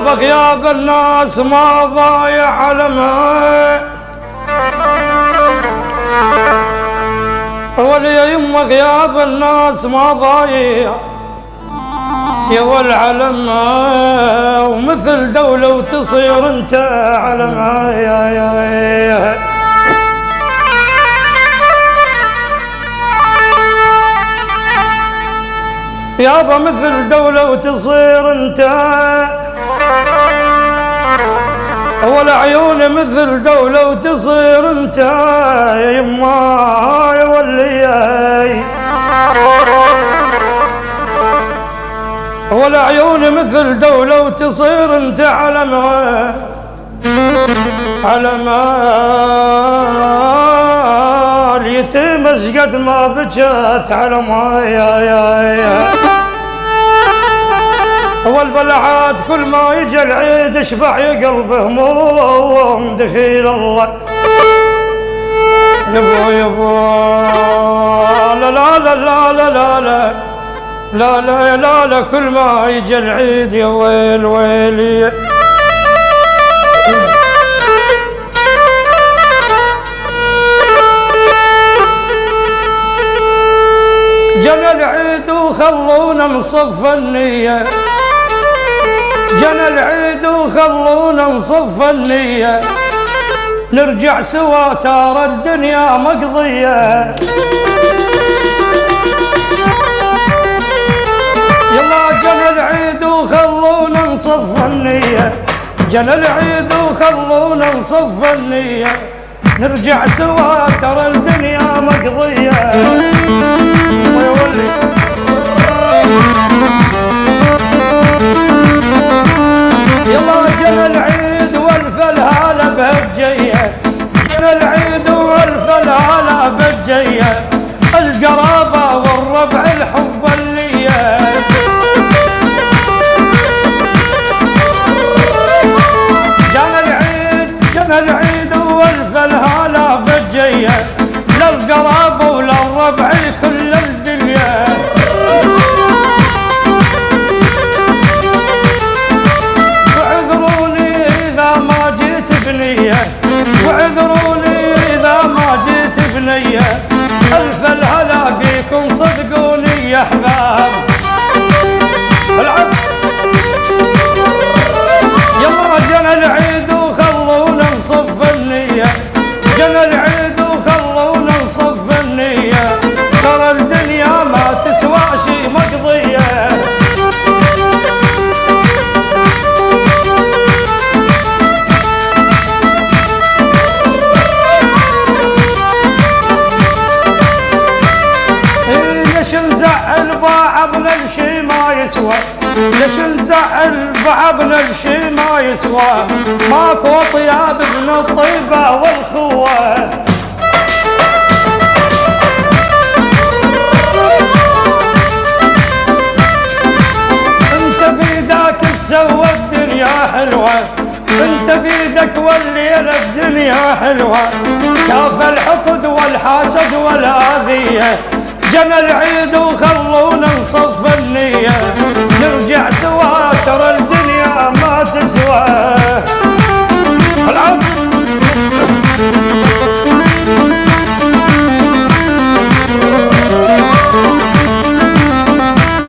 بغياب الناس ما ضايع علمها، ولي يما غياب الناس ما ضايع يا والعلم، ومثل دولة وتصير انت علمها يا يابا، مثل دولة وتصير انت، والعيون مثل دولة وتصير انت يا يما يا ولياي، والعيون مثل دولة وتصير انت علما اليتيم قد ما بجت علما يا والبلعات كل ما يجي العيد اشبع يا قلبه هموم دخيل الله يبو لا لا لا لا لا لا لا لا لا لا كل ما يجي العيد يا ويل ويلي. جنى العيد وخلونا نصف النية، جنى العيد وخلونا نصف النية، نرجع سوا ترى الدنيا مقضية. يلا جنى العيد وخلونا نصف النية، جنى العيد وخلونا نصف النية، نرجع سوا ترى الدنيا مقضية. يلا جنى العيد والف الهلا بهجية، جنى العيد والف الهلا بهجية، القرابة والربع الحب اللي جنى العيد والف الهلا بهجية، لا القرابة ولا الربع كل الدنيا. واعذروني إذا ما جيت بنية، واعذروني إذا ما جيت بنية، ألف الهلا بيكم صدقوني يا أحباب. يلا جنى العيد وخلونا نصف النية، جنى العيد وخلونا نصف النية، ترى الدنيا ما تسوى شي مقضية. ليش نزعل بعضنا الشي ما يسوى، ليش نزعل بعضنا الشي ما يسوى، ماكو طياب ابن الطيبة والخوة. انت بيدك تسوى الدنيا حلوة، انت بيدك والليلة الدنيا حلوة، كاف الحقد والحاسد والآذية. جنى العيد وخلونا نصف